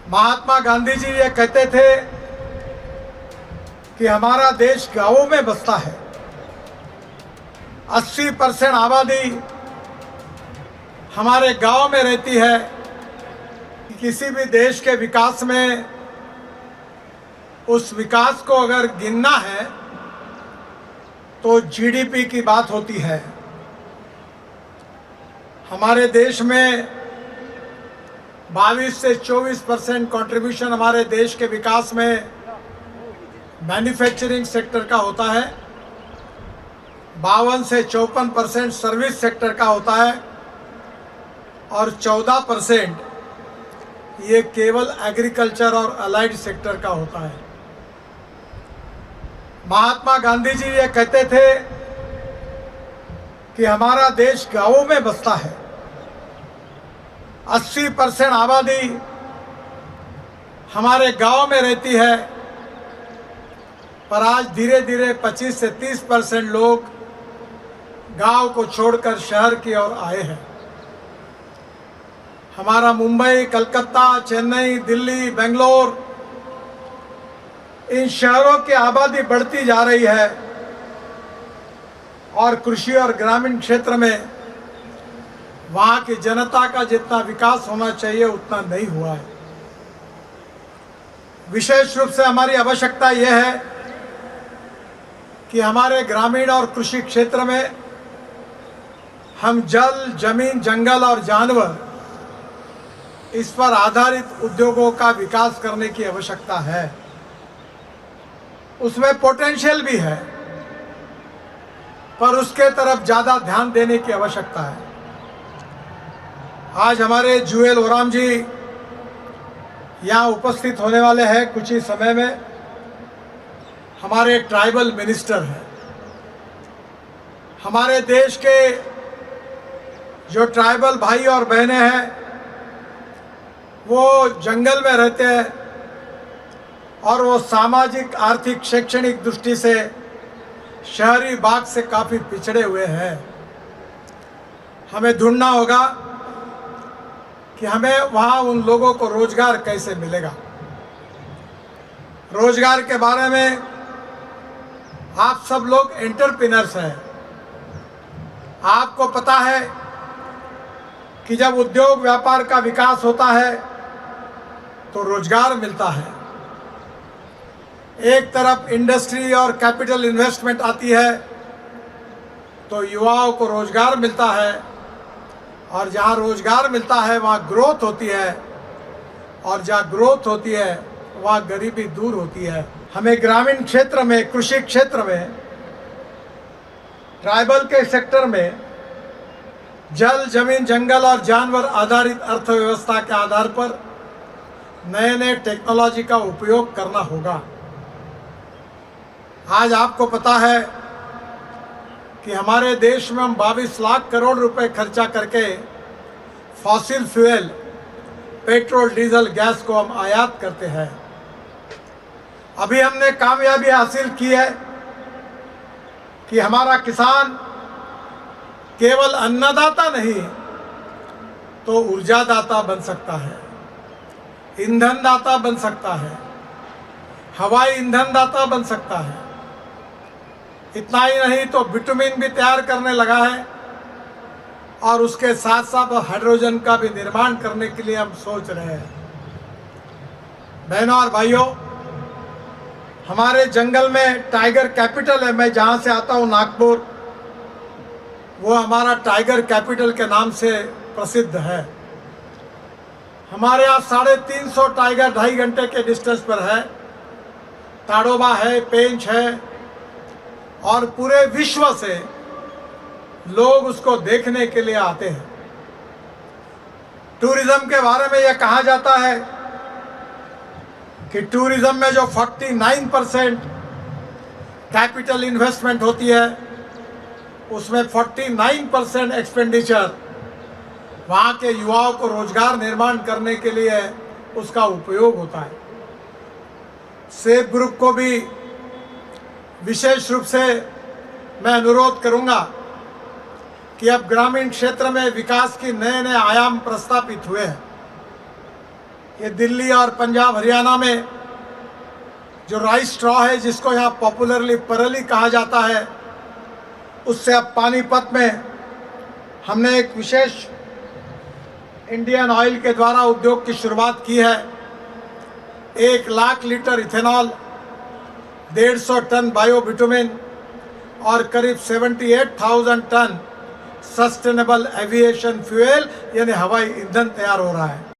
महात्मा गांधी जी ये कहते थे कि हमारा देश गांवों में बसता है। 80% आबादी हमारे गांव में रहती है। किसी भी देश के विकास में उस विकास को अगर गिनना है तो जीडीपी की बात होती है। हमारे देश में 22 से 24% कंट्रीब्यूशन हमारे देश के विकास में मैन्युफैक्चरिंग सेक्टर का होता है। 52 से 54% सर्विस सेक्टर का होता है और 14% ये केवल एग्रीकल्चर और अलाइड सेक्टर का होता है। महात्मा गांधी जी ये कहते थे कि हमारा देश गांवों में बसता है। 80% आबादी हमारे गांव में रहती है, पर आज धीरे धीरे 25 से 30% लोग गांव को छोड़कर शहर की ओर आए हैं। हमारा मुंबई, कलकत्ता, चेन्नई, दिल्ली, बेंगलोर, इन शहरों की आबादी बढ़ती जा रही है और कृषि और ग्रामीण क्षेत्र में वहाँ की जनता का जितना विकास होना चाहिए उतना नहीं हुआ है। विशेष रूप से हमारी आवश्यकता यह है कि हमारे ग्रामीण और कृषि क्षेत्र में हम जल, जमीन, जंगल और जानवर, इस पर आधारित उद्योगों का विकास करने की आवश्यकता है। उसमें पोटेंशियल भी है, पर उसके तरफ ज़्यादा ध्यान देने की आवश्यकता है। आज हमारे जुएल ओराम जी यहाँ उपस्थित होने वाले हैं। कुछ ही समय में हमारे ट्राइबल मिनिस्टर हैं। हमारे देश के जो ट्राइबल भाई और बहनें हैं वो जंगल में रहते हैं और वो सामाजिक, आर्थिक, शैक्षणिक दृष्टि से शहरी भाग से काफ़ी पिछड़े हुए हैं। हमें ढूंढना होगा कि हमें वहाँ उन लोगों को रोजगार कैसे मिलेगा। रोजगार के बारे में आप सब लोग एंटरप्रेन्योर्स हैं। आपको पता है कि जब उद्योग व्यापार का विकास होता है तो रोजगार मिलता है। एक तरफ इंडस्ट्री और कैपिटल इन्वेस्टमेंट आती है तो युवाओं को रोजगार मिलता है, और जहाँ रोजगार मिलता है वहाँ ग्रोथ होती है, और जहाँ ग्रोथ होती है वहाँ गरीबी दूर होती है। हमें ग्रामीण क्षेत्र में, कृषि क्षेत्र में, ट्राइबल के सेक्टर में जल, जमीन, जंगल और जानवर आधारित अर्थव्यवस्था के आधार पर नए नए टेक्नोलॉजी का उपयोग करना होगा। आज आपको पता है कि हमारे देश में हम 22 लाख करोड़ रुपए खर्चा करके fossil fuel, petrol, diesel, gas को हम आयात करते हैं। अभी हमने कामयाबी हासिल की है कि हमारा किसान केवल अन्नदाता नहीं तो ऊर्जादाता बन सकता है, ईंधन दाता बन सकता है, हवाई ईंधन दाता बन सकता है। इतना ही नहीं तो विटामिन भी तैयार करने लगा है, और उसके साथ साथ हाइड्रोजन का भी निर्माण करने के लिए हम सोच रहे हैं। बहनों और भाइयों, हमारे जंगल में टाइगर कैपिटल है। मैं जहाँ से आता हूँ, नागपुर, वो हमारा टाइगर कैपिटल के नाम से प्रसिद्ध है। हमारे यहाँ 350 टाइगर 2.5 घंटे के डिस्टेंस पर है। ताड़ोबा है, पेंच है, और पूरे विश्व से लोग उसको देखने के लिए आते हैं। टूरिज्म के बारे में यह कहा जाता है कि टूरिज्म में जो 49% कैपिटल इन्वेस्टमेंट होती है, उसमें 49% एक्सपेंडिचर वहाँ के युवाओं को रोजगार निर्माण करने के लिए उसका उपयोग होता है। सेफ ग्रुप को भी विशेष रूप से मैं अनुरोध करूंगा कि अब ग्रामीण क्षेत्र में विकास के नए नए आयाम प्रस्तापित हुए हैं। ये दिल्ली और पंजाब हरियाणा में जो राइस स्ट्रॉ है, जिसको यहाँ पॉपुलरली परली कहा जाता है, उससे अब पानीपत में हमने एक विशेष इंडियन ऑयल के द्वारा उद्योग की शुरुआत की है। 1 लाख लीटर इथेनॉल, 150 टन बायोबिटुमिन और करीब 78,000 टन सस्टेनेबल एविएशन फ्यूल यानी हवाई ईंधन तैयार हो रहा है।